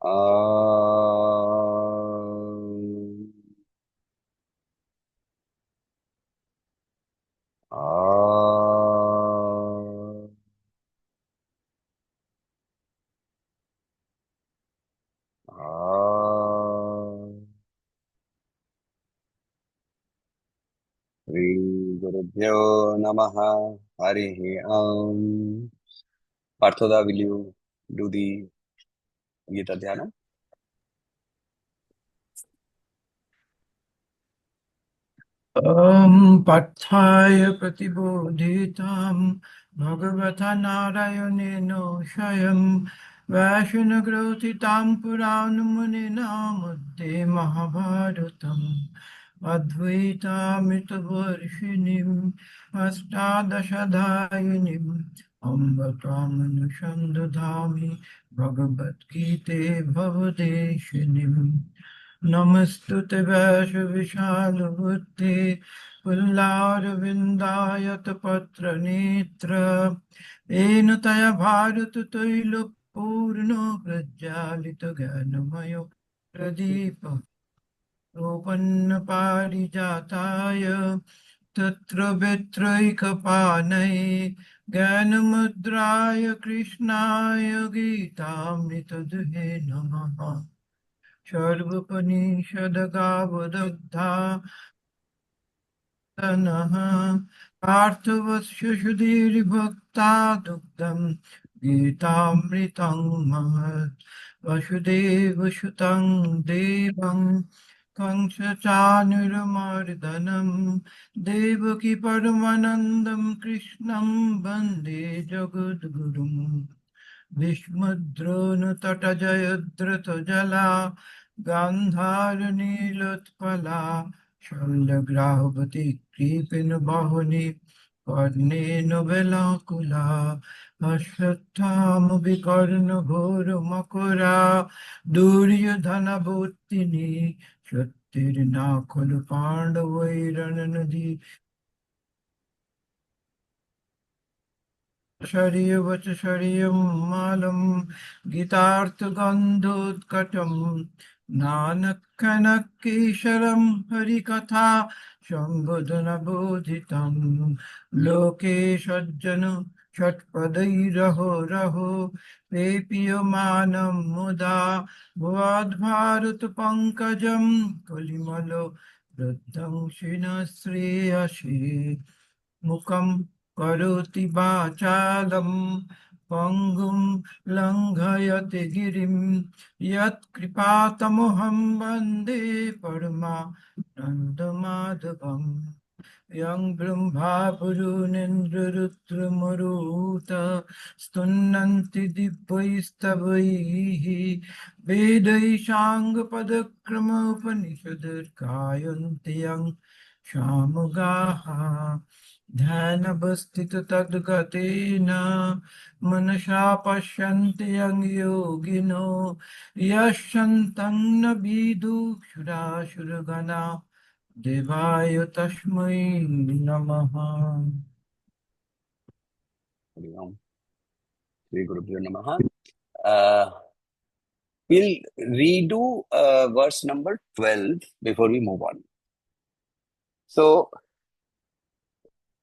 Om. Om. Om. Shri Gurubhyo Namaha. Harihi Om. Parthoda, will you do the Gita Dhyana? Pathaya pratibodhitam bhagavata narayoneno shayam vaishnagrothitam puranmunina mudde mahabharatam advaitamitabharshinim astadashadhayinim ambatam Bhagavad Gita bhavadeshinim Namastute Vaisha Vishalubuddhi Pullarvindayat Patra Netra Enutaya Bharata Taila Purno Prajjalita Ganamayo Pradeepa Ropanna Parijataya Tatra Vitraikapanai Ganamudraya Krishnaya Gita Duhe Namaha सर्वोपनिषदगावदग्धा तनः पार्थवशुधीर्भक्ता दुग्धं गीतामृतं महत् वसुदेवसुतं देवं कंसचाणूरमर्दनं देवकी परमानन्दं कृष्णं वन्दे जगद्गुरुम् भीष्मद्रोणतटजयद्रथजला गान्धारनीलोत्पला शल्यग्राहवती कृपिणबाहुनि कर्णेन वेलाकुला अश्वत्थामविकर्णघोरमकरा दुर्योधनबोत्तिनी शक्तिर्ना खलु पाण्डवैरणनदी शरीयवच शरीयमालं गीतार्थगन्धोत्कटं नानक्कनक्केशरं हरिकथा सम्बोधनबोधितं लोके सज्जन षट्पदैरहो रहो पेपीयमानं मुदा भुवद्भारतपङ्कजं कलिमलो वृद्धं श्रीयसी मुखं करोति वाचालं पङ्गुं लङ्घयति गिरिं यत्कृपातमहं वन्दे परमानन्दमाधवम् यं ब्रह्मा पुरुनेन्द्ररुद्रमरुत स्तुन्नन्ति दिव्यैस्तवैः वेदैः साङ्गपदक्रमोपनिषदर्गायन्ति यं सामुगाः ध्यानवस्थिततद्गतेन मनसा पश्यन्ति यं योगिनो यश्यन्तं न विदुषुरासुरगणा देवाय तस्मै नमः। Hari Om. Shri Gurubhyo Namaha. Uh, we'll redo verse number 12 before we move on. So,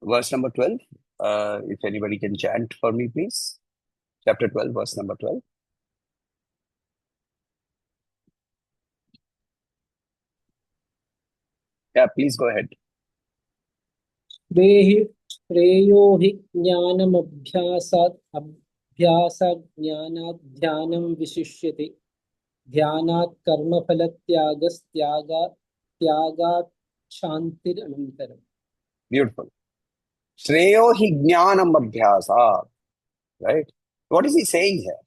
verse number 12, if anybody can chant for me, please. Chapter 12, verse number 12. Yeah, please go ahead. श्रेयो हि अभ्यासाज्ञानात् ध्यानं विशिष्यते ध्यानात् कर्मफलत्यागात् शान्तिरनन्तरम्. Beautiful. Shreyo hi jnanam abhyasa. Right? What is he saying here?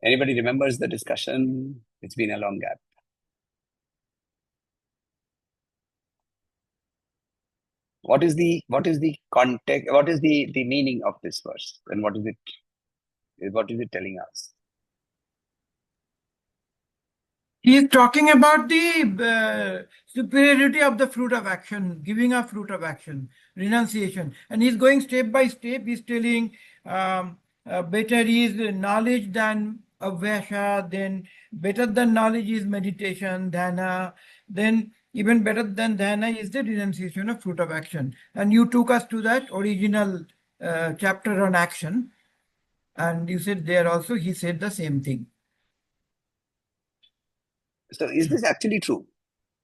Anybody remembers the discussion? It's been a long gap. What is the context? What is the meaning of this verse? And what is it telling us? He is talking about the superiority of the fruit of action, giving a fruit of action, renunciation. And he's going step by step. He's telling better is knowledge than Abhyasa, then better than knowledge is meditation, dhyana, then even better than dhyana is the renunciation of fruit of action. And you took us to that original chapter on action, and you said there also he said the same thing. So is this actually true?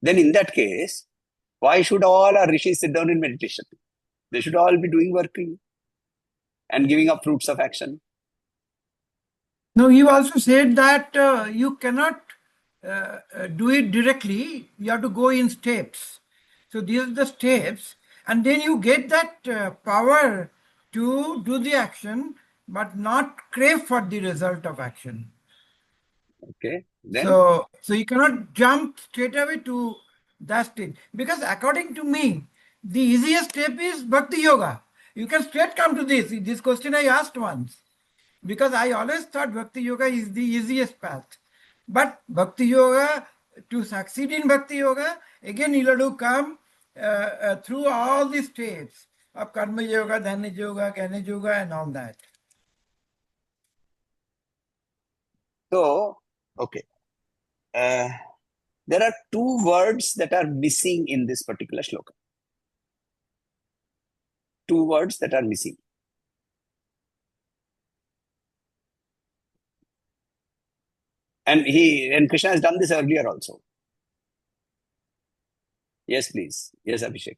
Then in that case, why should all our rishis sit down in meditation? They should all be doing working and giving up fruits of action. Now, you also said that you cannot do it directly. You have to go in steps. So these are the steps, and then you get that power to do the action, but not crave for the result of action. Okay. Then So you cannot jump straight away to that stage, because according to me, the easiest step is bhakti yoga. You can straight come to this. This question I asked once, because I always thought bhakti yoga is the easiest path. But bhakti yoga, to succeed in bhakti yoga, again you have to come through all the steps of karma yoga, dhyana yoga, jnana yoga, and all that. so okay. There are two words that are missing in this particular shloka. Two words that are missing. And Krishna has done this earlier also. Yes, please. Yes, Abhishek.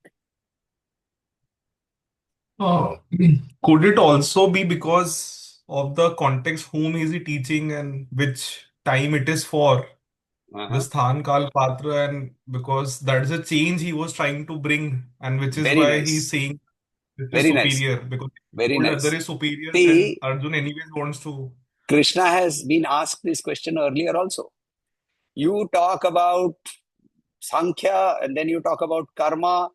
Could it also be because of the context, whom is he teaching and which time it is for? The Sthan Kal Patra, and because that is a change he was trying to bring, and which is Very why he's nice. saying this is Very nice. superior, because Very the other nice. is superior, then See, Arjuna anyways wants to. Krishna has been asked this question earlier also. You talk about Sankhya and then you talk about karma.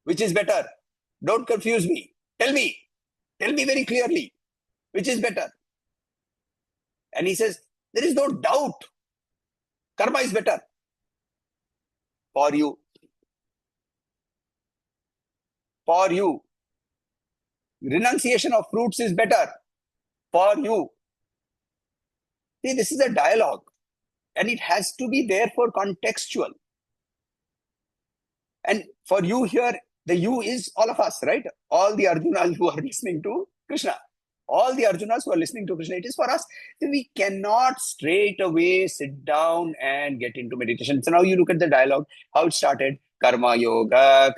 Which is better? Don't confuse me. Tell me. Tell me very clearly. Which is better? And he says, there is no doubt. Karma is better for you. For you. Renunciation of fruits is better for you. See, this is a dialogue. And it has to be therefore contextual. And for you here, the you is all of us, right? All the Arjunas who are listening to Krishna. All the Arjunas who are listening to Krishna, it is for us. So we cannot straight away sit down and get into meditation. So now you look at the dialogue, how it started. Karma yoga,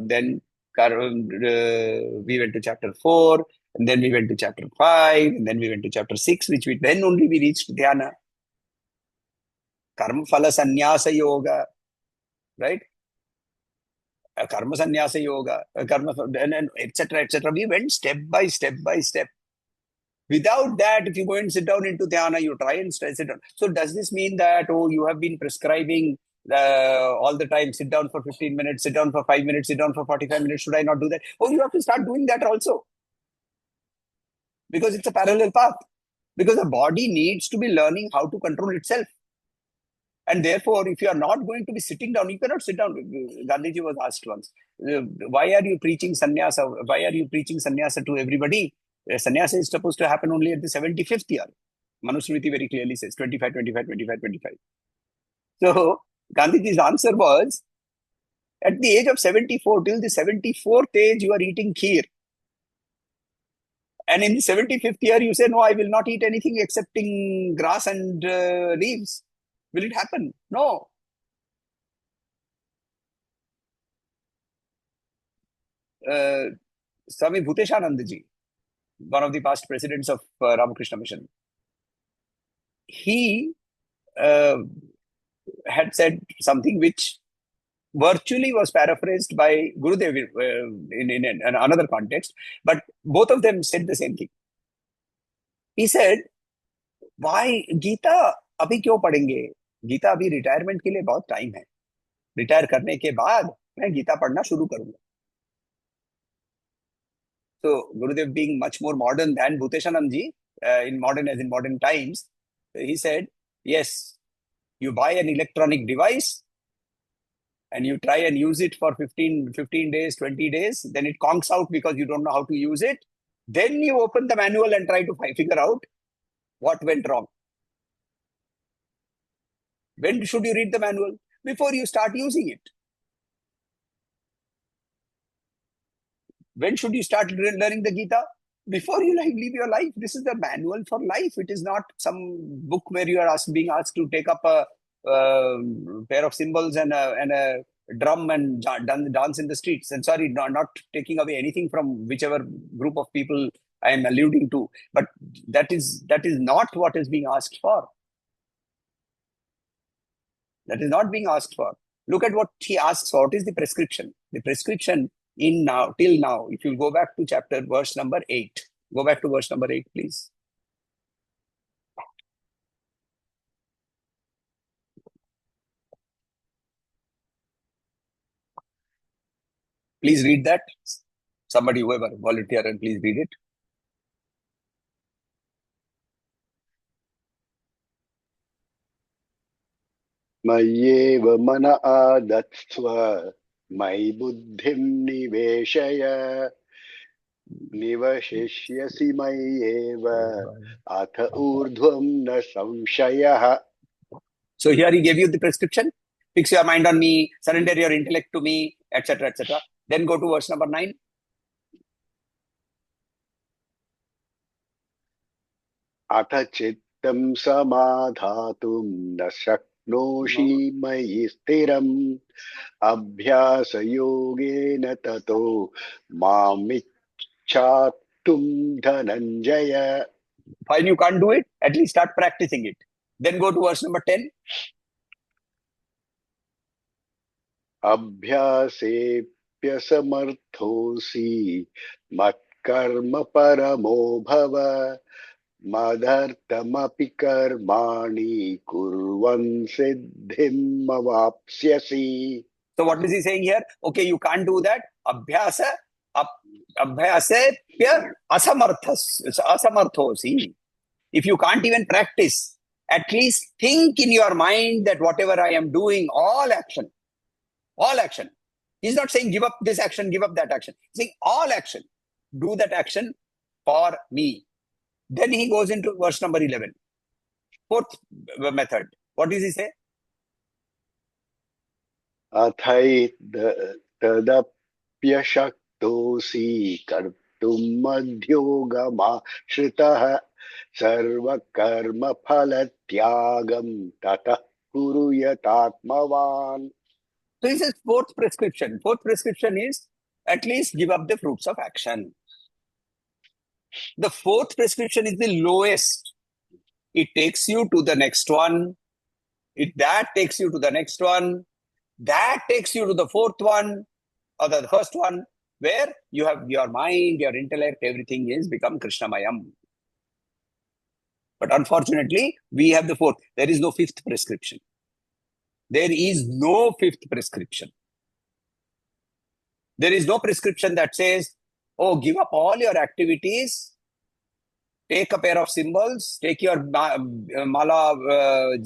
then we went to chapter 4, and then we went to chapter 5, and then we went to chapter 6, then only we reached dhyana. Karma phala sannyasa yoga, right? Karma sannyasa yoga, and etc., etc. We went step by step by step. Without that, if you go and sit down into dhyana, you try and sit down. So does this mean that, you have been prescribing all the time, sit down for 15 minutes, sit down for 5 minutes, sit down for 45 minutes, should I not do that? Oh, you have to start doing that also. Because it's a parallel path. Because the body needs to be learning how to control itself. And therefore, if you are not going to be sitting down, you cannot sit down. Gandhiji was asked once, why are you preaching sannyasa? Why are you preaching sannyasa to everybody? Sannyasa is supposed to happen only at the 75th year. Manusmriti very clearly says 25, 25, 25, 25. So Gandhiji's answer was, at the age of 74, till the 74th age, you are eating kheer. And in the 75th year, you say, no, I will not eat anything excepting grass and leaves. Will it happen? No. Swami Bhuteshanandaji, one of the past presidents of Ramakrishna Mission, he had said something which virtually was paraphrased by Gurudev in another context, but both of them said the same thing. He said, why Gita abhi क्यों पढ़ेंगे? गीता अभी retirement के लिए बहुत time है. Retire करने के बाद मैं गीता पढ़ना शुरू करूंगा. So Gurudev, being much more modern than Bhuteshanamji, in modern times, he said, yes, you buy an electronic device and you try and use it for 15 days, 20 days, then it conks out because you don't know how to use it. Then you open the manual and try to figure out what went wrong. When should you read the manual? Before you start using it. When should you start learning the Gita? Before you live your life. This is the manual for life. It is not some book where you are being asked to take up a pair of cymbals and a drum and dance in the streets. And sorry, not taking away anything from whichever group of people I am alluding to, but that is not what is being asked for. That is not being asked for. Look at what he asks for. What is the prescription? The prescription till now, if you go back to verse number 8. Go back to verse number 8, please. Please read that. Somebody, whoever, volunteer and please read it. मय्येव मन आदत्स्व मयि बुद्धिं निवेशय निवशिष्यसि मय्येव अथ ऊर्ध्वं न संशयः. So here he gave you the prescription. Fix your mind on me, surrender your intellect to me, etc., etc. Then go to verse number 9. अथ चित्तं समाधातुं न शक्नोषि मयि स्थिरम् अभ्यासयोगेन ततो मामिच्छाप्तुं Dhananjay. Fine, you can't do it. At least start practicing it. Then go to verse number 10. अभ्यासेऽप्यसमर्थोऽसि मत्कर्म परमो भव मदर्थमपि कर्माणि कुर्वन् सिद्धिम् अवाप्स्यसि. So what is he saying here? Okay, you can't do that. Abhyasepya asamarthosi. If you can't even practice, at least think in your mind that whatever I am doing, all action. He's not saying give up this action, give up that action. He's saying all action. Do that action for me. Then he goes into verse number 11. Fourth method. What does he say? तदप्यशक्तोऽसि कर्तुम् मध्योगमाश्रितः सर्वकर्मफलत्यागं ततः कुरु यतात्मवान्. So he says fourth prescription. Fourth prescription is at least give up the fruits of action. The fourth prescription is the lowest. It takes you to the next one. That takes you to the next one. That takes you to the fourth one, or the first one, where you have your mind, your intellect, everything is become Krishnamayam. But unfortunately, we have the fourth. There is no fifth prescription. There is no fifth prescription. There is no prescription that says, oh, give up all your activities, take a pair of cymbals, take your mala,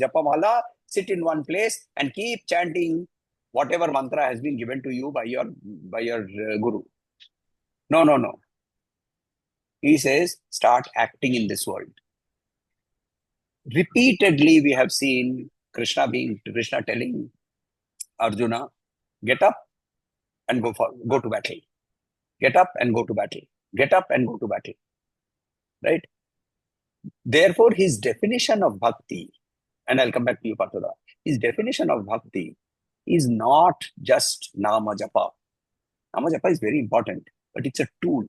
japa mala, sit in one place and keep chanting whatever mantra has been given to you by your guru. No. He says, start acting in this world. Repeatedly, we have seen Krishna telling Arjuna, get up and go to battle. Get up and go to battle. Get up and go to battle. Right? Therefore, his definition of bhakti, and I'll come back to you, Parthada, his definition of bhakti is not just nama japa. Nama japa is very important, but it's a tool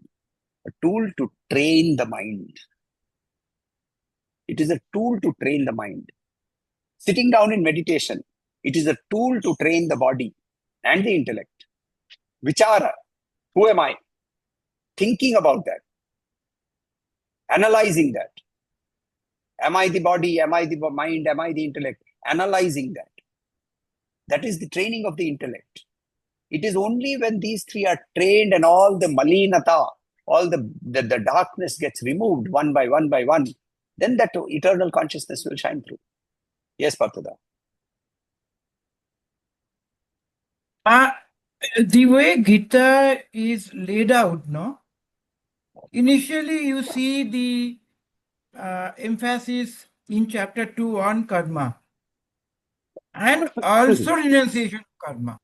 to train the mind. It is a tool to train the mind. Sitting down in meditation, it is a tool to train the body and the intellect. Vichara, who am I? Thinking about that. Analyzing that. Am I the body? Am I the mind? Am I the intellect? Analyzing that. That is the training of the intellect. It is only when these three are trained and all the malinata, all the darkness gets removed one by one, then that eternal consciousness will shine through. Yes, Parthada. The way Gita is laid out, no? Initially, you see the emphasis in chapter 2 on karma. and also renunciation of karma.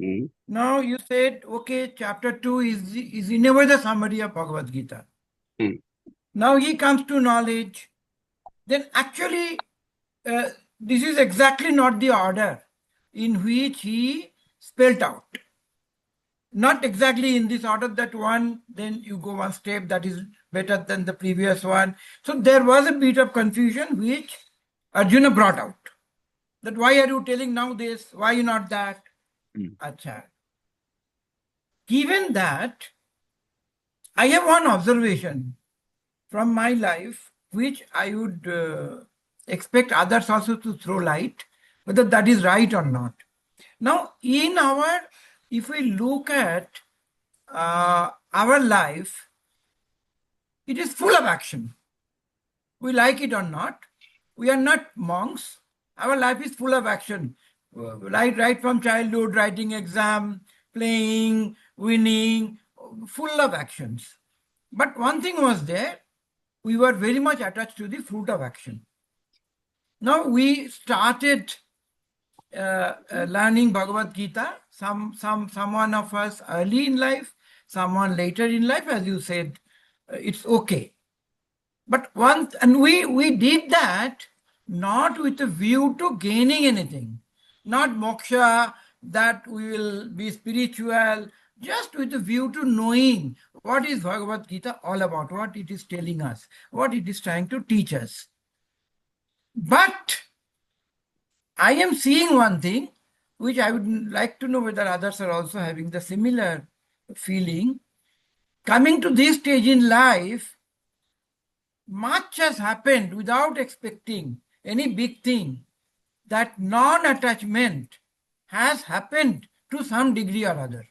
Hmm. Now you said, okay, chapter 2 is in a way the summary of Bhagavad Gita. Hmm. Now he comes to knowledge. Then actually, this is exactly not the order in which he spelled out. Not exactly in this order, that one, then you go one step that is better than the previous one. So there was a bit of confusion which Arjuna brought out. That why are you telling now this? Why not that? Hmm. Acha. Given that, I have one observation from my life which I would expect others also to throw light, whether that is right or not. Now, if we look at our life, it is full of action. We like it or not. We are not monks. Our life is full of action. Right from childhood, writing exam, playing, winning, full of actions. But one thing was there, we were very much attached to the fruit of action. Now we started learning Bhagavad Gita, someone of us early in life, someone later in life, as you said, it's okay. But we did that not with a view to gaining anything, not moksha, that we will be spiritual, just with a view to knowing what is Bhagavad Gita all about, what it is telling us, what it is trying to teach us. But I am seeing one thing which I would like to know whether others are also having the similar feeling. Coming to this stage in life, much has happened without expecting any big thing. That non-attachment has happened to some degree or other.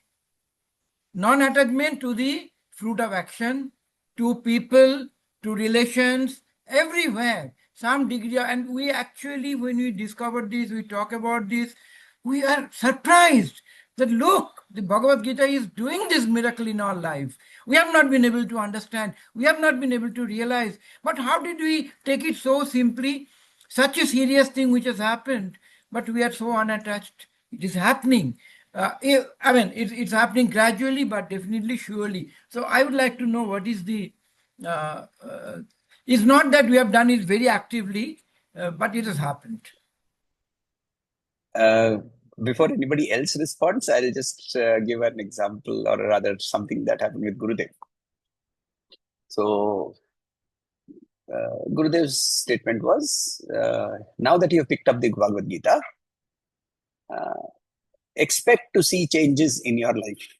Non-attachment to the fruit of action, to people, to relations, everywhere. Some degree, and we actually, when we discover this, we talk about this, we are surprised that look, the Bhagavad Gita is doing this miracle in our life. We have not been able to understand, we have not been able to realize. But how did we take it so simply? Such a serious thing which has happened, but we are so unattached. It is happening. It's happening gradually, but definitely, surely. So I would like to know what is the. It's not that we have done it very actively, but it has happened. Before anybody else responds, I'll just give an example, or rather something that happened with Gurudev. So Gurudev's statement was, now that you have picked up the Bhagavad Gita, expect to see changes in your life.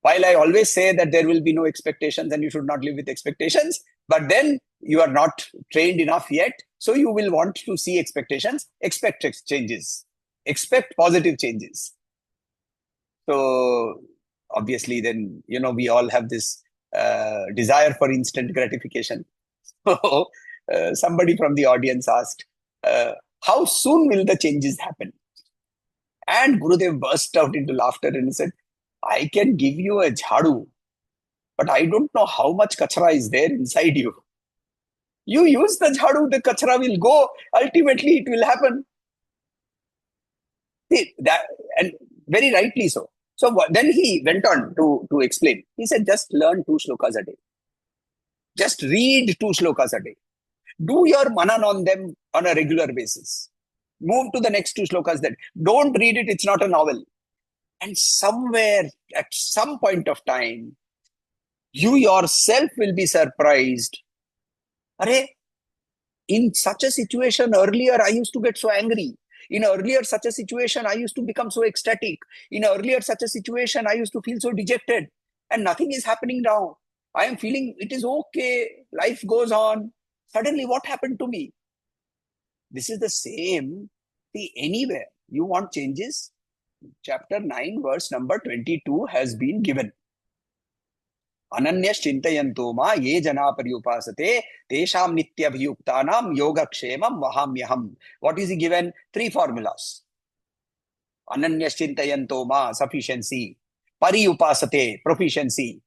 While I always say that there will be no expectations and you should not live with expectations, but then you are not trained enough yet, so you will want to see expectations. Expect changes. Expect positive changes. So obviously then, we all have this desire for instant gratification. So somebody from the audience asked, how soon will the changes happen? And Gurudev burst out into laughter and said, I can give you a jhadu, but I don't know how much kachra is there inside you. You use the jhadu, the kachra will go. Ultimately, it will happen. See, and very rightly so. So then he went on to explain. He said, just learn 2 shlokas a day. Just read 2 shlokas a day. Do your manan on them on a regular basis. Move to the next 2 shlokas. That don't read it. It's not a novel. And somewhere, at some point of time, you yourself will be surprised. Arey, in such a situation, earlier I used to get so angry. In earlier such a situation, I used to become so ecstatic. In earlier such a situation, I used to feel so dejected. And nothing is happening now. I am feeling it is okay. Life goes on. Suddenly, what happened to me? This is the same. See, anywhere you want changes, chapter 9, verse number 22 has been given. Ananyashchintayanto ma ye jana paryupasate tesham nityabhiyuktanam yogakshemam vahamyaham. What is he given? 3 formulas. Ananyashchintayanto ma, sufficiency. Paryupasate, proficiency.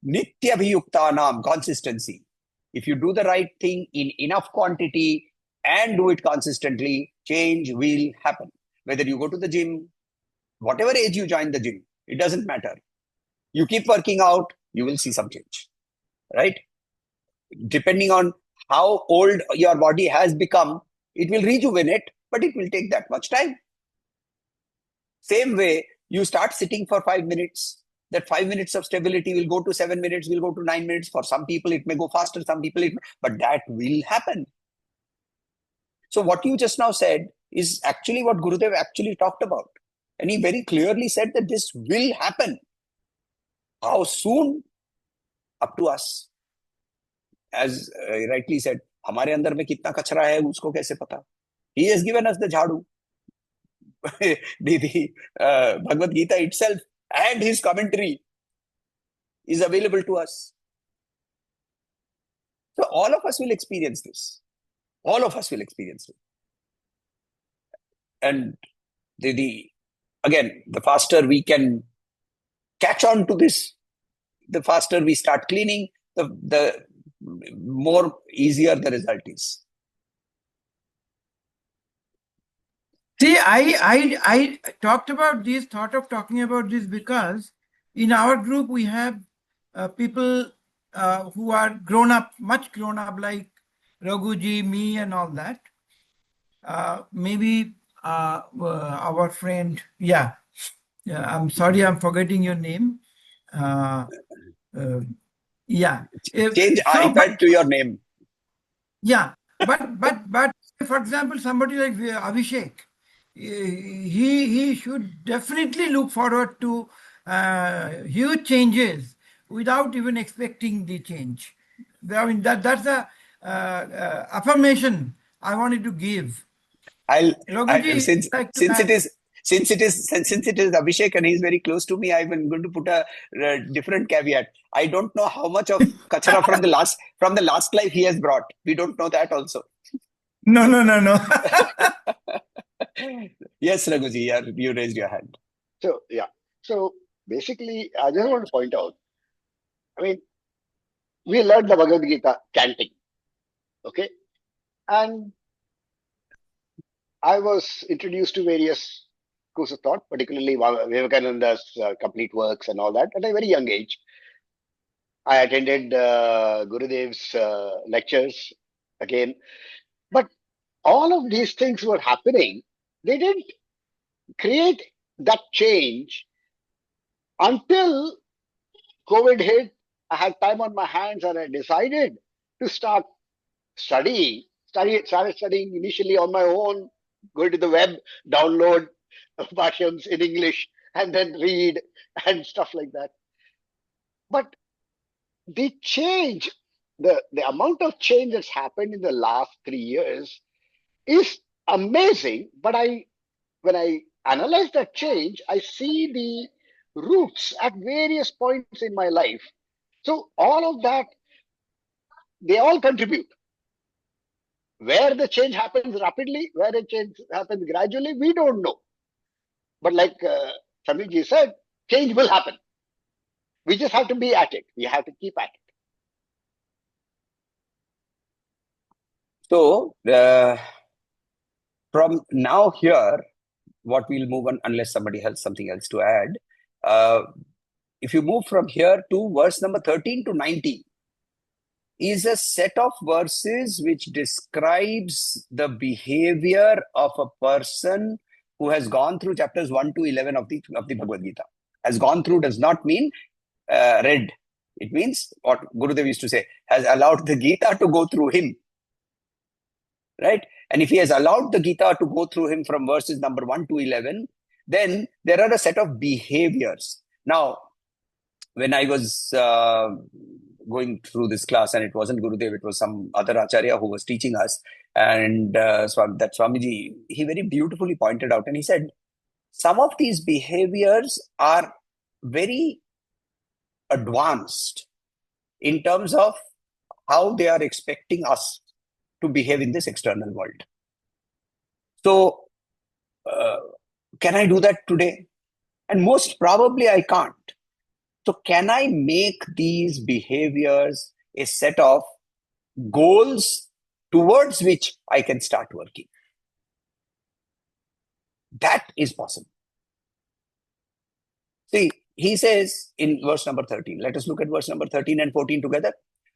Nityabhiyuktanam, consistency. If you do the right thing in enough quantity, and do it consistently, change will happen. Whether you go to the gym, whatever age you join the gym, it doesn't matter. You keep working out, you will see some change, right? Depending on how old your body has become, it will rejuvenate, but it will take that much time. Same way, you start sitting for 5 minutes, that 5 minutes of stability will go to 7 minutes, will go to 9 minutes. For some people, it may go faster, some people, but that will happen. So what you just now said is actually what Gurudev actually talked about. And he very clearly said that this will happen. How soon? Up to us. As rightly said, हमारे अंदर में कितना कचरा है उसको कैसे पता? He has given us the jhadu. The Bhagavad Geeta itself and his commentary is available to us. So all of us will experience this. All of us will experience it. And again, the faster we can catch on to this, the faster we start cleaning, the more easier the result is. See, I talked about this, thought of talking about this because in our group we have people who are grown up, much grown up, like Raghuji, me, and all that. Maybe our friend, yeah, I'm sorry, I'm forgetting your name. Yeah. Change iPad to your name. Yeah, but for example, somebody like Abhishek, he should definitely look forward to huge changes without even expecting the change. I mean that's a affirmation I wanted to give. Since it is Abhishek and he's very close to me, I'm going to put a different caveat. I don't know how much of kachara from the last life he has brought. We don't know that also. No. Yes, Raghuji, you raised your hand. So yeah. So basically, I just want to point out. I mean, we learned the Bhagavad Gita chanting, okay, and I was introduced to various schools of thought, particularly Vivekananda's complete works and all that, at a very young age. I attended Gurudev's lectures again. But all of these things were happening. They didn't create that change until COVID hit. I had time on my hands and I decided to start studying. Started studying initially on my own, go to the web, download versions in English, and then read and stuff like that. But the change, the amount of change that's happened in the last 3 years is amazing. But when I analyze that change, I see the roots at various points in my life. So all of that, they all contribute. Where the change happens rapidly, where the change happens gradually, we don't know. But like Samiji said, change will happen. We just have to be at it. We have to keep at it. So, from now here, what we'll move on, unless somebody has something else to add, if you move from here to verse number 13 to 19, is a set of verses which describes the behavior of a person who has gone through chapters 1 to 11 of the Bhagavad Gita. Has gone through does not mean read. It means what Gurudev used to say, has allowed the Gita to go through him. Right? And if he has allowed the Gita to go through him from verses number 1 to 11, then there are a set of behaviors. Now, when I was going through this class, and it wasn't Gurudev, it was some other Acharya who was teaching us, and that Swamiji, he very beautifully pointed out, and he said, some of these behaviors are very advanced in terms of how they are expecting us to behave in this external world. So, can I do that today? And most probably I can't. So can I make these behaviors a set of goals towards which I can start working. That is possible. See, he says in verse number 13, let us look at verse number 13 and 14 together.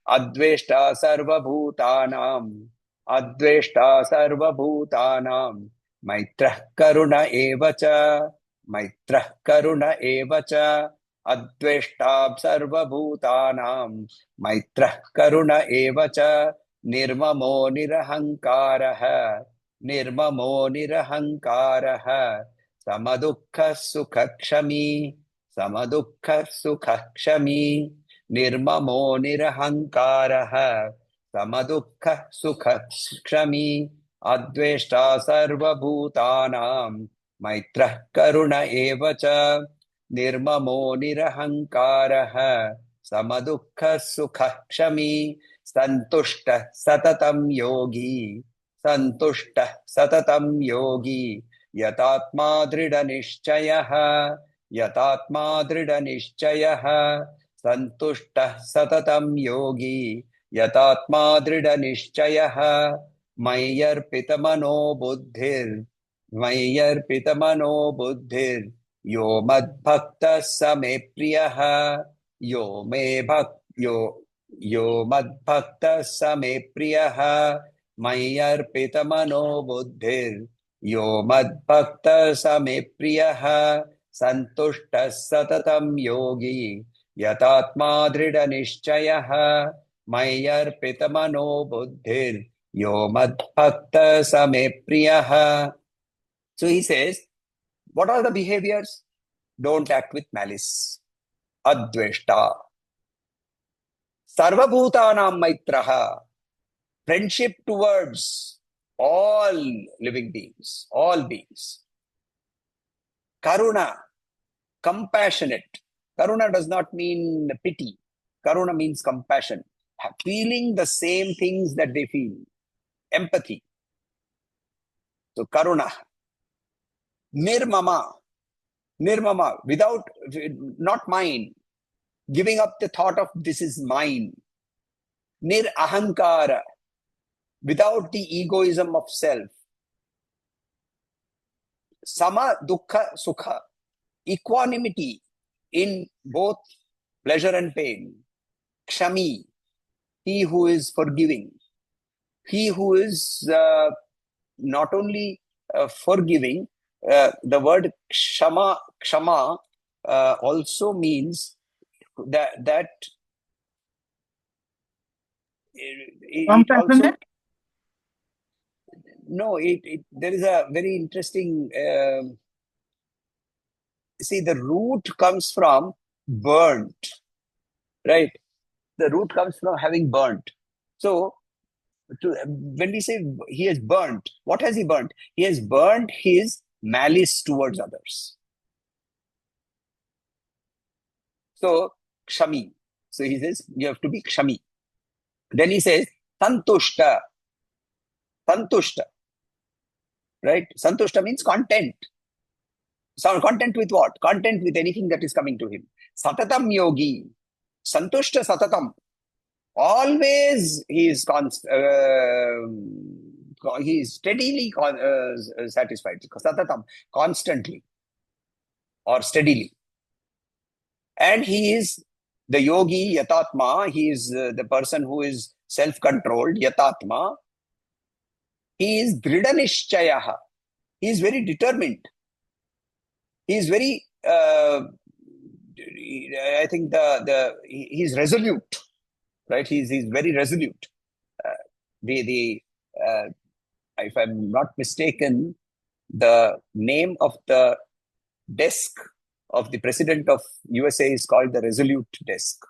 Adveshta sarva bhutanam, Adveshta sarva bhutanam, Maitrah karuna evacha, Maitrah karuna evacha, Adveshta sarva bhutanam, Maitrah karuna evacha, Nirmamo nirahankaraha, Nirmamo nirahankaraha, Samadukha sukha kshami, Samadukha sukha kshami, Nirmamo nirahankaraha, Samadukha sukha kshami, Adveshta sarva bhutanam, Maitrah karuna evacha, Nirmamo nirahankaraha, Samadukha sukha kshami, Santushta satatam yogi, Santushta satatam yogi, Yatatma drida nishchayah, Yatatma drida nishchayah, Santushta satatam yogi, Yatatma drida nishchayah, Mayarpitamano buddhir, Mayarpitamano buddhir, Yo madbhakta same priyah, Yo me bhakt, Yo madbhakta same priyah, Mayarpitamano buddhir, Yo madbhakta same priyah, Santushta satatam yogi, Yatatma drida nishchayah, Mayarpitamano buddhir, Yo madbhakta same priyah. So he says, what are the behaviors? Don't act with malice. Adveshta. Sarvabhutanam maitraha. Friendship towards all living beings, all beings. Karuna. Compassionate. Karuna does not mean pity. Karuna means compassion. Feeling the same things that they feel. Empathy. So karuna. Nirmama. Nirmama, without, not mine, giving up the thought of this is mine. Nir ahankara, without the egoism of self. Sama dukkha sukha, equanimity in both pleasure and pain. Kshami, he who is forgiving. He who is not only forgiving, the word kshama also means that it also, Compassionate? no, there is a very interesting, see, the root comes from burnt, right? The root comes from having burnt. So when we say he has burnt, what has he burnt? He has burnt his malice towards others. So, kshami. So he says, you have to be kshami. Then he says, santushta. Santushta. Right? Santushta means content. So content with what? Content with anything that is coming to him. Satatam yogi. Santushta satatam. Always he is steadily satisfied. Satatam, constantly or steadily. And he is the yogi, yatatma. He is the person who is self-controlled, yatatma. He is drida nishchayaha. He is very determined. He is very, I think he is resolute, right? He's very resolute. If I'm not mistaken, the name of the desk of the president of USA is called the Resolute desk.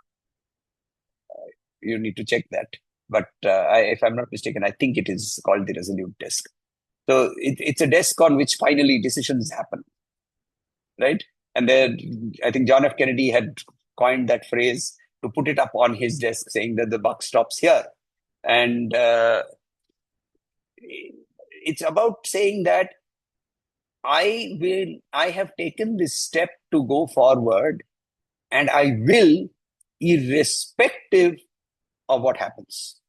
You need to check that. But if I'm not mistaken, I think it is called the Resolute desk. So it's a desk on which finally decisions happen, right? And then I think John F. Kennedy had coined that phrase to put it up on his desk, saying that the buck stops here. And it's about saying that I have taken this step to go forward, and I will, irrespective of what happens.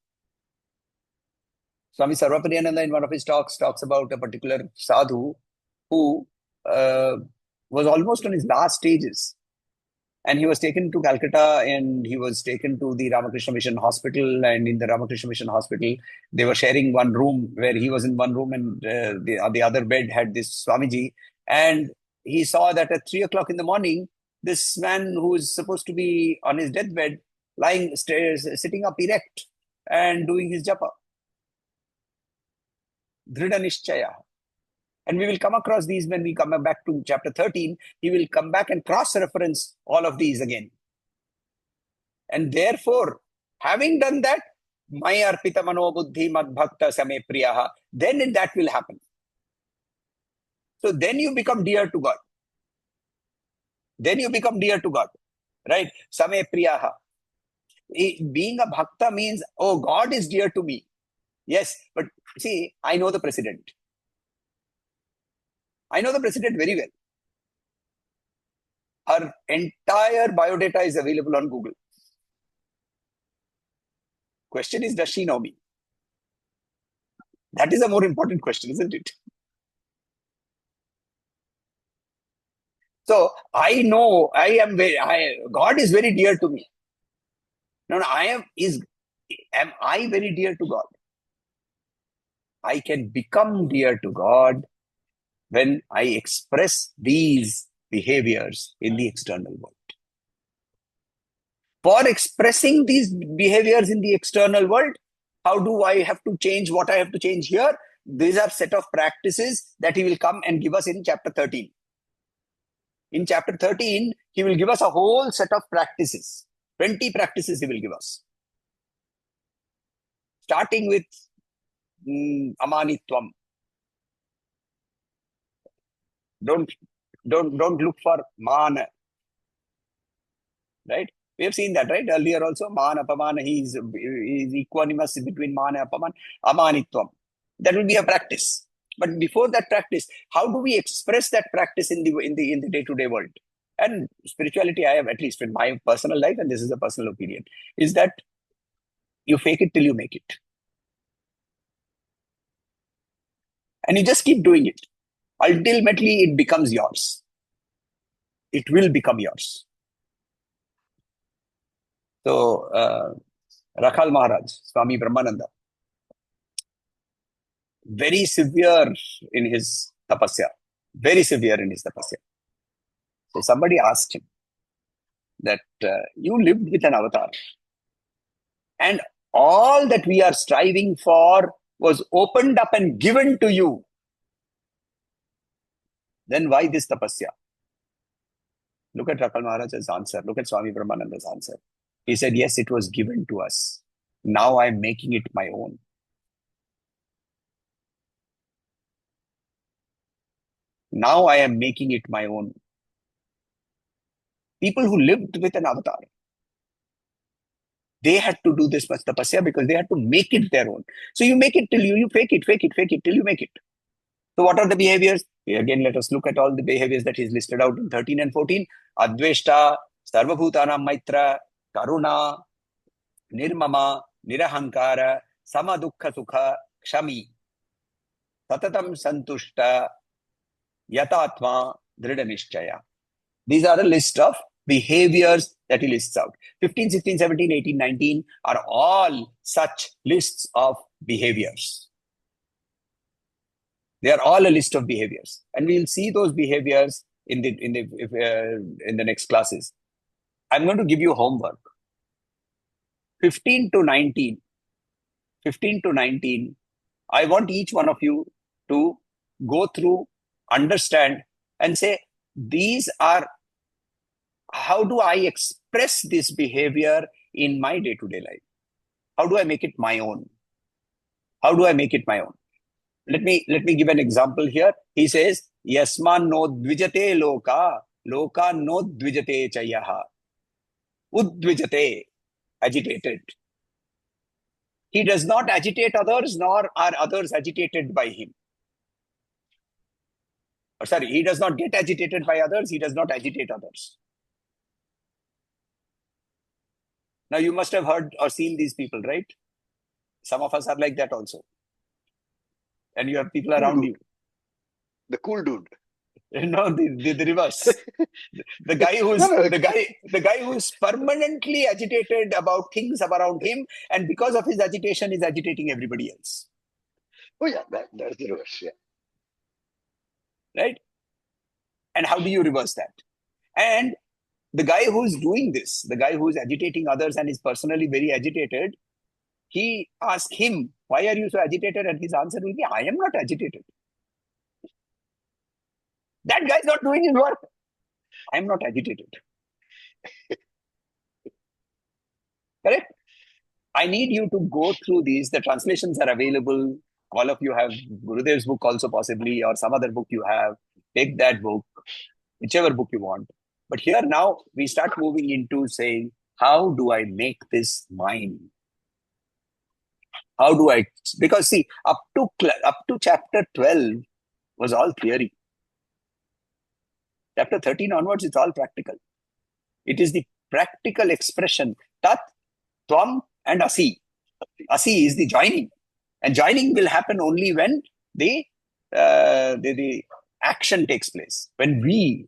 Swami Sarvapariyananda in one of his talks about a particular sadhu who was almost on his last stages. And he was taken to Calcutta and he was taken to the Ramakrishna Mission Hospital. And in the Ramakrishna Mission Hospital, they were sharing one room where he was in one room and the other bed had this Swamiji. And he saw that at 3 o'clock in the morning, this man who is supposed to be on his deathbed, lying, sitting up erect and doing his japa. Dhrtarashtra. And we will come across these when we come back to chapter 13. He will come back and cross-reference all of these again. And therefore, having done that, Maya arpita mano buddhi mad bhakta same priyaha, then that will happen. So then you become dear to God. Then you become dear to God. Right? Same priyaha. Being a bhakta means, oh, God is dear to me. Yes, but see, I know the president. I know the president very well. Her entire biodata is available on Google. Question is, does she know me? That is a more important question, isn't it? So I know God is very dear to me. No, am I very dear to God? I can become dear to God when I express these behaviors in the external world. For expressing these behaviors in the external world, how do I have to change what I have to change here? These are set of practices that he will come and give us in chapter 13. In chapter 13, he will give us a whole set of practices. 20 practices he will give us. Starting with amanitvam. Don't look for mana. Right? We have seen that, right? Earlier also, man, apamana, he is equanimous between man and apaman, amanitvam. That will be a practice. But before that practice, how do we express that practice in the day-to-day world? And spirituality, I have, at least in my personal life, and this is a personal opinion, is that you fake it till you make it. And you just keep doing it. Ultimately, it becomes yours. It will become yours. So, Rakhal Maharaj, Swami Brahmananda, very severe in his tapasya. Very severe in his tapasya. So somebody asked him that you lived with an avatar. And all that we are striving for was opened up and given to you. Then why this tapasya? Look at Rakhal Maharaj's answer. Look at Swami Brahmananda's answer. He said, yes, it was given to us. Now I'm making it my own. Now I am making it my own. People who lived with an avatar, they had to do this much tapasya because they had to make it their own. So you make it till you fake it till you make it. So what are the behaviors? Again, let us look at all the behaviors that he's listed out in 13 and 14. Adveshta, Sarvabhutanam Maitra, Karuna, Nirmama, Nirahankara, Samadukha Sukha, Kshami, Satatam Santushta, Yatatma, Dhrtarashtra. These are a list of behaviors that he lists out. 15, 16, 17, 18, 19 are all such lists of behaviors. They are all a list of behaviors. And we'll see those behaviors in the next classes. I'm going to give you homework. 15 to 19, I want each one of you to go through, understand, and say, these are, how do I express this behavior in my day-to-day life? How do I make it my own? How do I make it my own? Let me give an example here. He says, Yasman no dvijate loka, loka no dvijate chayaha. Udvijate, agitated. He does not agitate others, nor are others agitated by him. Or sorry, he does not get agitated by others, he does not agitate others. Now you must have heard or seen these people, right? Some of us are like that also. and you have people Cool around dude. you. The cool dude. No, the reverse. The guy who's No, the guy who's permanently agitated about things around him, and because of his agitation, is agitating everybody else. oh yeah, that's the reverse. Yeah. Right? And how do you reverse that? And the guy who's doing this, the guy who's agitating others and is personally very agitated, he asks him, why are you so agitated? And his answer will be, I am not agitated. That guy's not doing his work. I am not agitated. Correct? I need you to go through these. The translations are available. All of you have Gurudev's book also possibly, or some other book you have. Take that book, whichever book you want. But here now we start moving into saying, how do I make this mine? How do I? Because see, up to chapter 12 was all theory. Chapter 13 onwards, it's all practical. It is the practical expression. Tat, Tvam, and Asi. Asi is the joining. And joining will happen only when the action takes place. When we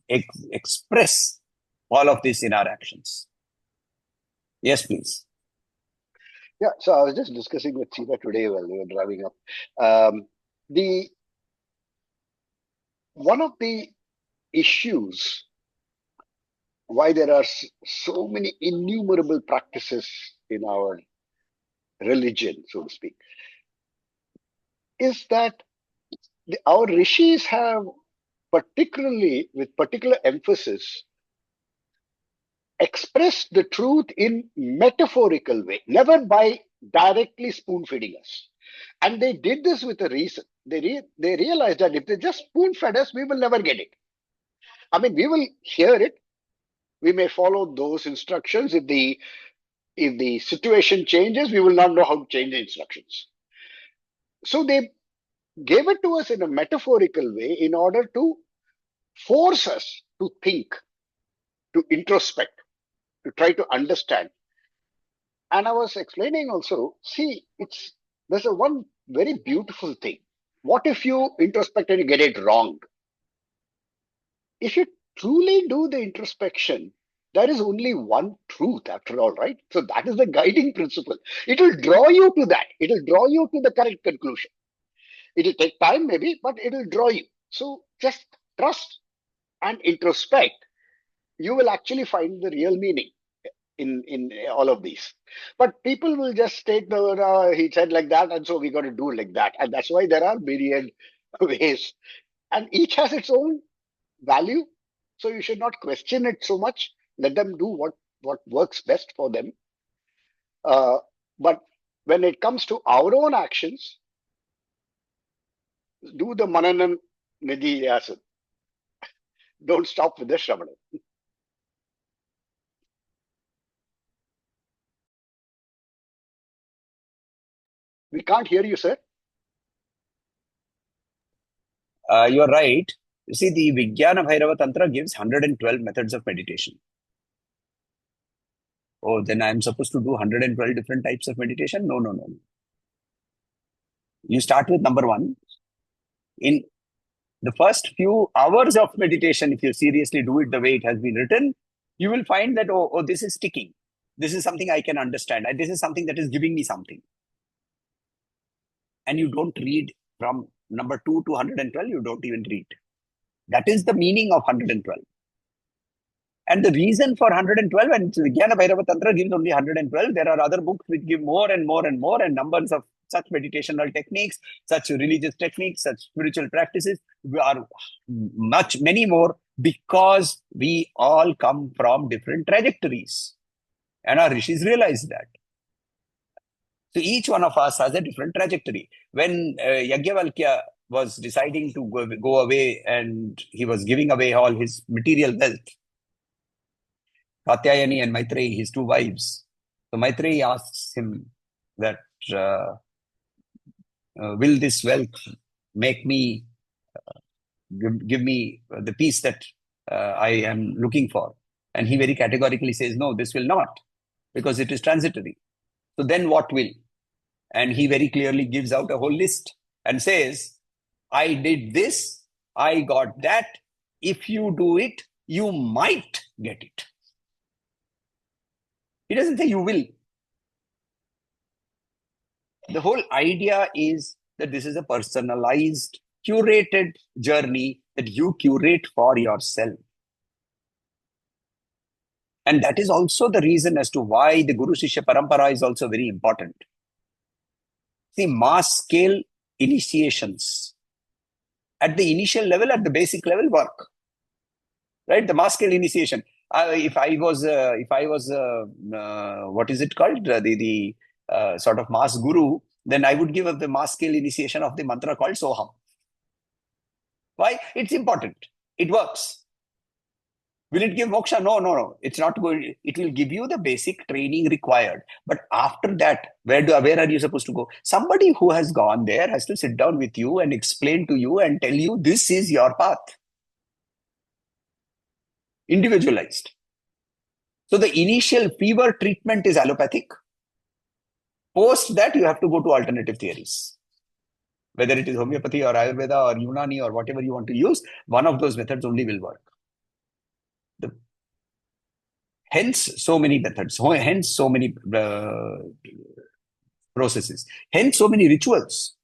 express all of this in our actions. Yes, please. Yeah, so I was just discussing with Sita today while we were driving up. One of the issues why there are so many innumerable practices in our religion, so to speak, is that our rishis have particularly, with particular emphasis, expressed the truth in metaphorical way, never by directly spoon feeding us. And they did this with a reason. They realized that if they just spoon fed us, we will never get it. I mean, we will hear it. We may follow those instructions. If the situation changes, we will not know how to change the instructions. So they gave it to us in a metaphorical way in order to force us to think, to introspect, to try to understand. And I was explaining also, see, there's one very beautiful thing. What if you introspect and you get it wrong? If you truly do the introspection, there is only one truth after all, right? So that is the guiding principle. It will draw you to that. It will draw you to the correct conclusion. It will take time maybe, but it will draw you. So just trust and introspect. You will actually find the real meaning in all of these. But people will just state he said like that, and so we got to do like that. And that's why there are myriad ways. And each has its own value. So you should not question it so much. Let them do what works best for them. But when it comes to our own actions, do the Mananan Nidhi Yasan. Don't stop with the Shravana. We can't hear you, sir. You're right. You see, the Vijnana Bhairava Tantra gives 112 methods of meditation. Oh, then I'm supposed to do 112 different types of meditation? No. You start with number 1. In the first few hours of meditation, if you seriously do it the way it has been written, you will find that, oh, this is sticking. This is something I can understand. And this is something that is giving me something. And you don't read from number 2 to 112, you don't even read. That is the meaning of 112. And the reason for 112, and Vijnana Bhairava Tantra gives only 112, there are other books which give more and more and more, and numbers of such meditational techniques, such religious techniques, such spiritual practices are many more, because we all come from different trajectories. And our Rishis realized that. So each one of us has a different trajectory. When Yajnavalkya was deciding to go away and he was giving away all his material wealth, Katyayani and Maitreyi, his 2 wives. So Maitreyi asks him that, will this wealth make me, give me the peace that I am looking for? And he very categorically says, no, this will not, because it is transitory. So then what will? And he very clearly gives out a whole list and says, I did this, I got that. If you do it, you might get it. He doesn't say you will. The whole idea is that this is a personalized, curated journey that you curate for yourself. And that is also the reason as to why the Guru Shishya Parampara is also very important. See, mass scale initiations at the initial level, at the basic level, work. Right? The mass scale initiation. If I was, what is it called? The sort of mass guru, then I would give the mass scale initiation of the mantra called Soham. Why? It's important. It works. Will it give moksha? No. It's not going. It will give you the basic training required. But after that, where are you supposed to go? Somebody who has gone there has to sit down with you and explain to you and tell you this is your path. Individualized. So the initial fever treatment is allopathic. Post that, you have to go to alternative theories. Whether it is homeopathy or Ayurveda or Unani or whatever you want to use, one of those methods only will work. Hence, so many methods. Hence, so many processes. Hence, so many rituals.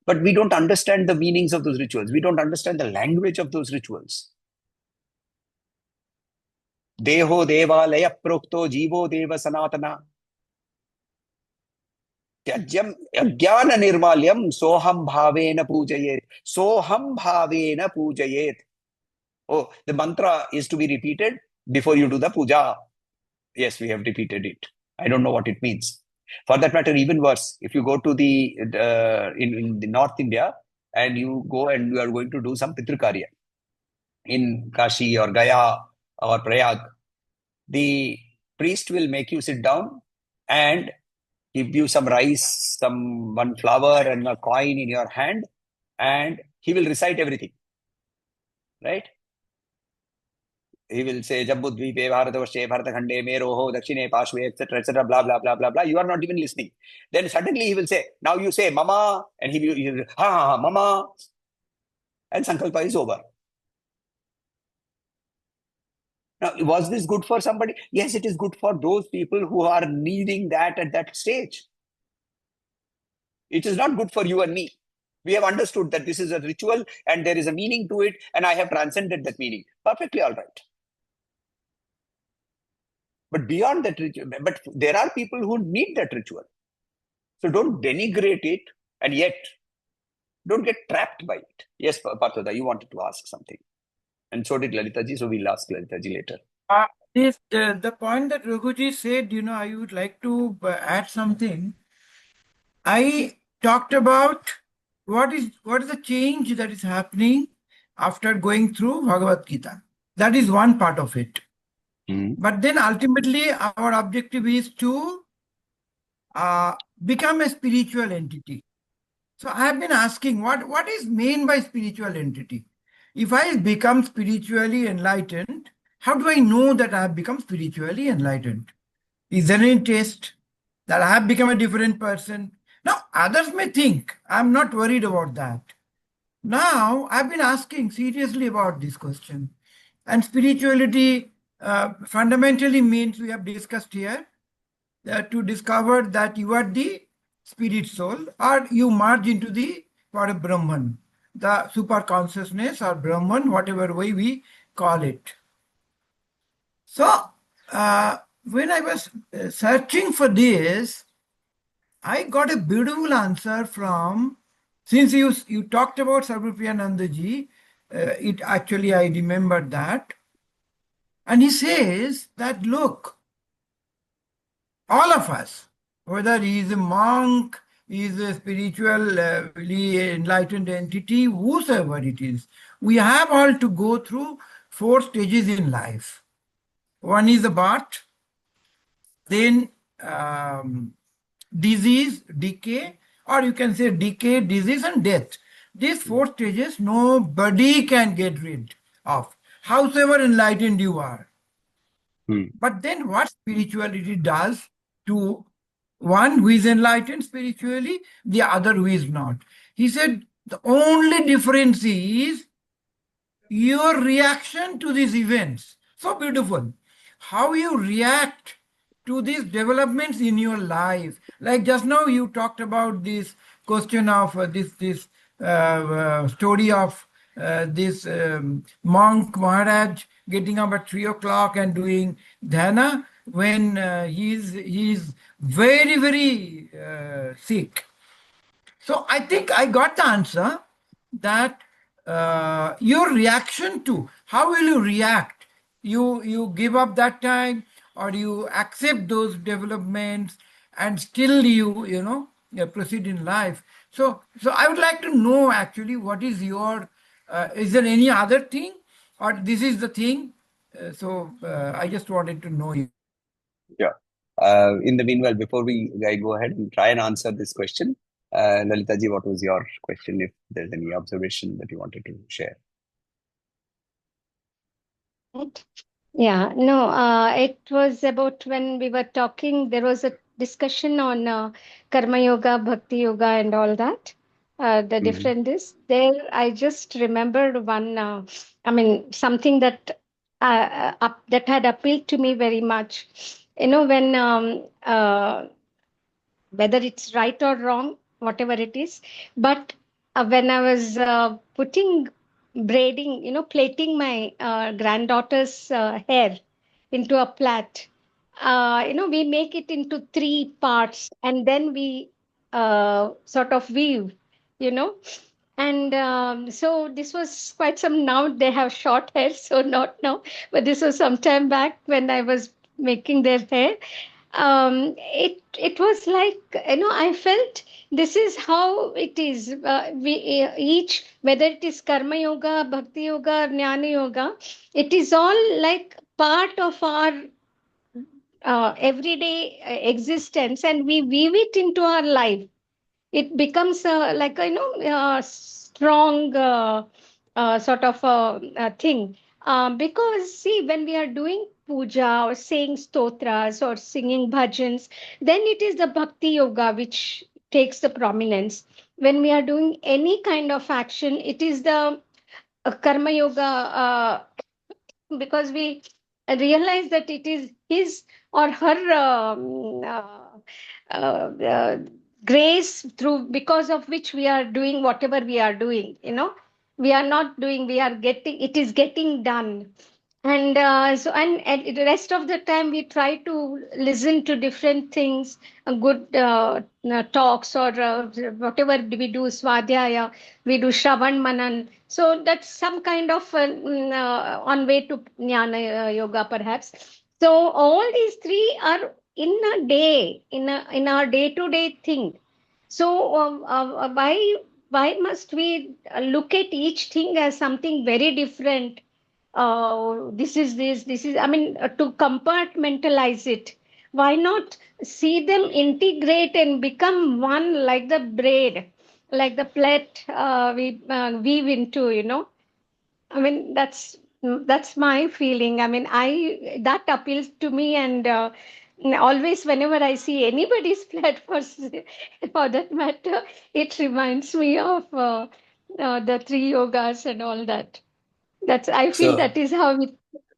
But we don't understand the meanings of those rituals. We don't understand the language of those rituals. Deho devalaya prokto jivo deva sanatana. Tyajyam ajnana nirmalyam soham bhavena pujayet. Soham bhavena pujayet. Oh, the mantra is to be repeated before you do the puja. Yes, we have repeated it. I don't know what it means. For that matter, even worse, if you go to the in the North India and you go and you are going to do some Pitrikarya in Kashi or Gaya or Prayag, the priest will make you sit down and give you some rice, one flower and a coin in your hand, and he will recite everything. Right? He will say, Jambudvipe, Bharatavarshe, Bharatakhande, Meroho, Dakshine, Pashve, etc., blah, blah, blah, blah, blah. You are not even listening. Then suddenly he will say, now you say, Mama, and he will, ha, Mama, and Sankalpa is over. Now, was this good for somebody? Yes, it is good for those people who are needing that at that stage. It is not good for you and me. We have understood that this is a ritual and there is a meaning to it, and I have transcended that meaning. Perfectly all right. But beyond that ritual, but there are people who need that ritual. So don't denigrate it, and yet don't get trapped by it. Yes, Parthoda, you wanted to ask something. And so did Lalitaji, so we'll ask Lalitaji later. The point that Raghuji said, I would like to add something. I talked about what is the change that is happening after going through Bhagavad Gita. That is one part of it. But then ultimately our objective is to become a spiritual entity. So I have been asking what is meant by spiritual entity? If I become spiritually enlightened, how do I know that I have become spiritually enlightened? Is there any test that I have become a different person? Now, others may think, I'm not worried about that. Now, I've been asking seriously about this question. And spirituality fundamentally means, we have discussed here, to discover that you are the spirit soul, or you merge into the Brahman, the super consciousness or Brahman, whatever way we call it. So, when I was searching for this, I got a beautiful answer from, since you talked about Sarvapriyanandaji, it actually, I remembered that. And he says that, look, all of us, whether he is a monk, he is a spiritually enlightened entity, whosoever it is, we have all to go through 4 stages in life. One is the birth, then disease, decay, or you can say decay, disease, and death. These 4 stages nobody can get rid of, howsoever enlightened you are. But then what spirituality does to one who is enlightened spiritually, the other who is not. He said the only difference is your reaction to these events. So beautiful. How you react to these developments in your life. Like just now you talked about this question of this story of this monk Maharaj getting up at 3 o'clock and doing dhyana when he's very sick. So I think I got the answer that your reaction to how will you react? You give up that time, or you accept those developments and still you proceed in life. So I would like to know actually what is your is there any other thing, or this is the thing? I just wanted to know you. Yeah. In the meanwhile, before I go ahead and try and answer this question, Lalitaji, what was your question? If there's any observation that you wanted to share. Right. Yeah, no, it was about when we were talking, there was a discussion on Karma Yoga, Bhakti Yoga, and all that. The different is there. I just remembered one, something that that had appealed to me very much. When whether it's right or wrong, whatever it is. But when I was plaiting my granddaughter's hair into a plait, we make it into three parts and then we sort of weave, you know. And so this was quite some, now they have short hair, so not now, but this was some time back when I was making their hair. It was like, I felt this is how it is. We each, whether it is karma yoga, bhakti yoga, or jnana yoga, it is all like part of our everyday existence, and we weave it into our life. It becomes like strong sort of a thing, because see, when we are doing puja or saying stotras or singing bhajans, then it is the bhakti yoga which takes the prominence. When we are doing any kind of action, it is the karma yoga, because we realize that it is his or her uh, grace, through because of which we are doing whatever we are doing. We are not doing, we are getting, it is getting done. And and the rest of the time we try to listen to different things, good talks, or whatever we do, swadhyaya, we do shravan manan. So that's some kind of on way to jnana yoga perhaps. So all these three are in a day, in our day to day thing. So why must we look at each thing as something very different? This is, I mean, to compartmentalize it. Why not see them integrate and become one, like the braid, like the plait we weave into, I mean, that's my feeling. I mean, I that appeals to me, and always whenever I see anybody's platform, for that matter, it reminds me of the three yogas and all that. That's, I feel So, that is how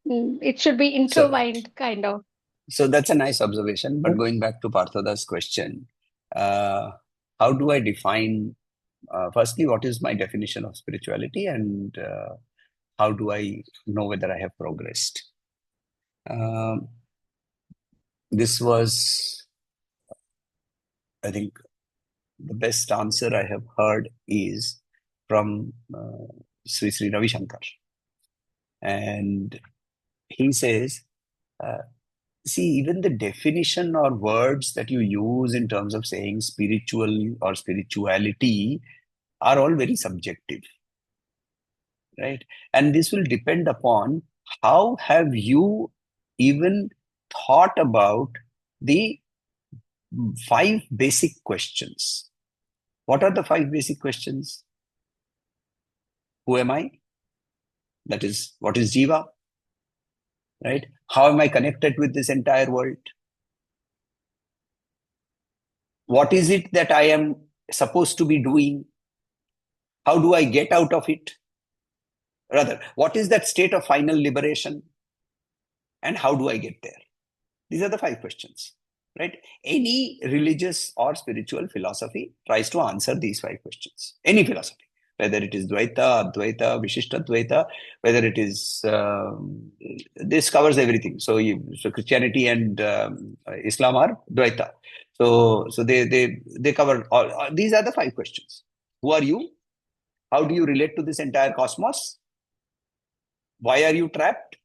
it should be so, intertwined, kind of. so that's a nice observation. But going back to Parthoda's question, uh, how do I define, firstly, what is my definition of spirituality, and how do I know whether I have progressed? This was, I think, the best answer I have heard is from Sri Ravi Shankar. And he says, see, even the definition or words that you use in terms of saying spiritual or spirituality are all very subjective, right? And this will depend upon how have you even thought about the 5 basic questions. What are the 5 basic questions? Who am I? That is, what is Jiva? Right? How am I connected with this entire world? What is it that I am supposed to be doing? How do I get out of it? Rather, what is that state of final liberation? And how do I get there? These are the 5 questions, right? Any religious or spiritual philosophy tries to answer these 5 questions. Any philosophy, whether it is Dvaita, Advaita, Vishishtadvaita, whether it is, this covers everything. So Christianity and Islam are Dvaita. So they cover all. These are the 5 questions. Who are you? How do you relate to this entire cosmos? Why are you trapped?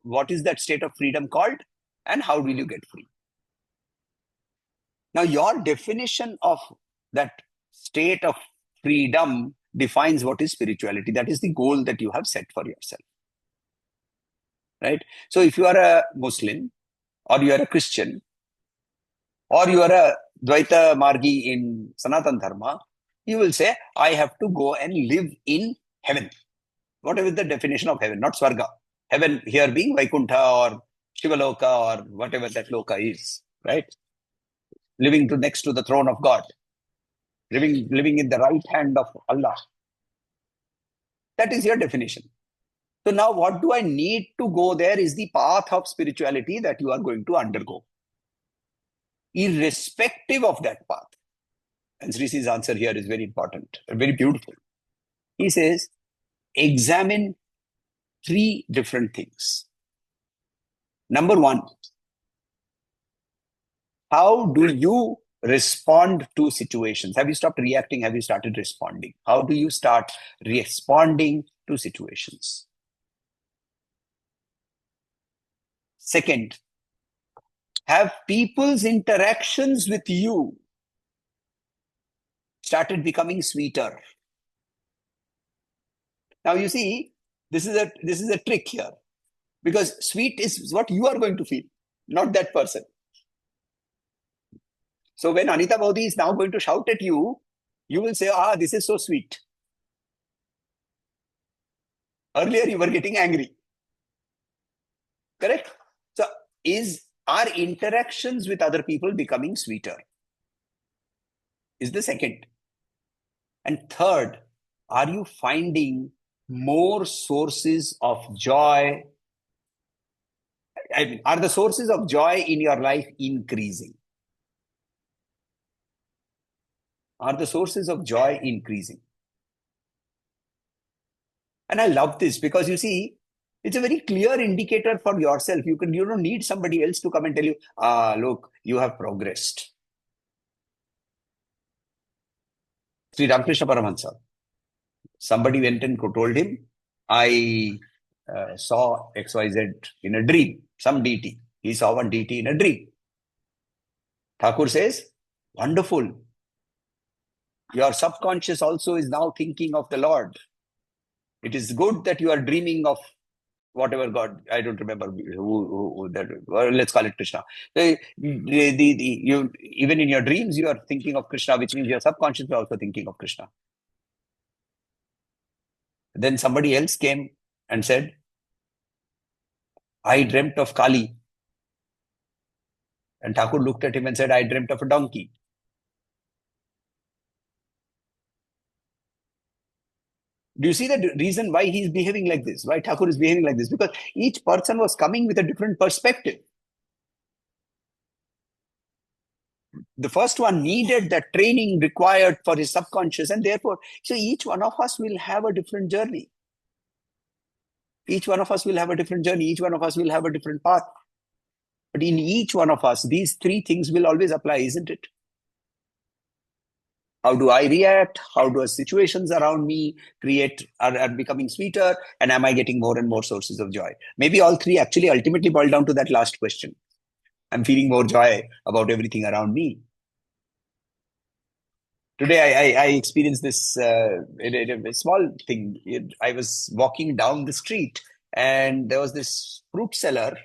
What is that state of freedom called? And how will you get free? Now, your definition of that state of freedom defines what is spirituality. That is the goal that you have set for yourself. Right? So if you are a Muslim, or you are a Christian, or you are a Dvaita Margi in Sanatan Dharma, you will say, I have to go and live in heaven. Whatever is the definition of heaven, not Swarga. Heaven here being Vaikuntha or Shivaloka or whatever that loka is, right? Living next to the throne of God. Living in the right hand of Allah. That is your definition. So now what do I need to go there is the path of spirituality that you are going to undergo. Irrespective of that path. And Rishis' answer here is very important, very beautiful. He says, examine 3 different things. Number 1, how do you respond to situations? Have you stopped reacting? Have you started responding? How do you start responding to situations? Second, have people's interactions with you started becoming sweeter? Now you see, this is a trick here, because sweet is what you are going to feel, not that person. So when Anita Bodhi is now going to shout at you, you will say, this is so sweet. Earlier you were getting angry. Correct? So are interactions with other people becoming sweeter? Is the second. And third, are you finding more sources of joy? I mean, are the sources of joy in your life increasing? Are the sources of joy increasing? And I love this because you see, it's a very clear indicator for yourself. You don't need somebody else to come and tell you, look, you have progressed. Sri Ramakrishna Paramahansa. Somebody went and told him, I saw XYZ in a dream, some deity. He saw one deity in a dream. Thakur says, wonderful. Your subconscious also is now thinking of the Lord. It is good that you are dreaming of whatever God, I don't remember who that, well, let's call it Krishna. Even in your dreams, you are thinking of Krishna, which means your subconscious is also thinking of Krishna. Then somebody else came and said, I dreamt of Kali. And Thakur looked at him and said, I dreamt of a donkey. Do you see the reason why he's behaving like this? Why Thakur is behaving like this? Because each person was coming with a different perspective. The first one needed that training required for his subconscious, and therefore, so each one of us will have a different journey. Each one of us will have a different journey. Each one of us will have a different path. But in each one of us, these 3 things will always apply, isn't it? How do I react? How do situations around me are becoming sweeter? And am I getting more and more sources of joy? Maybe all 3 actually ultimately boil down to that last question. I'm feeling more joy about everything around me. Today, I experienced this a small thing. I was walking down the street and there was this fruit seller.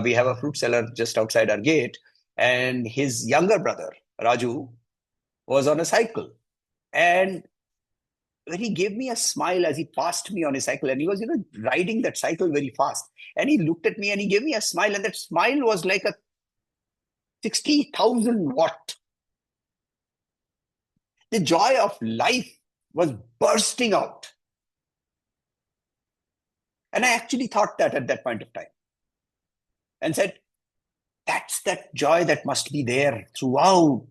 We have a fruit seller just outside our gate, and his younger brother, Raju, was on a cycle. And when he gave me a smile as he passed me on his cycle, and he was, riding that cycle very fast. And he looked at me and he gave me a smile, and that smile was like a 60,000 watt The joy of life was bursting out. And I actually thought that at that point of time and said, that's that joy that must be there throughout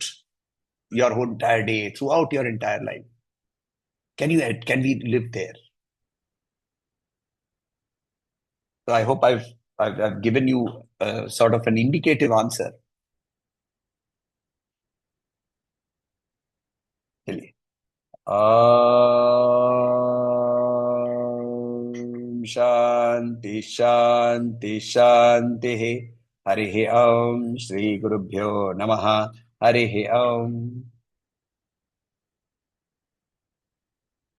your whole entire day, throughout your entire life. Can we live there? So I hope I've given you sort of an indicative answer. Shanti Shanti Shanti. Harihi Om. Shri Gurubhyo Namaha. Harihi Om.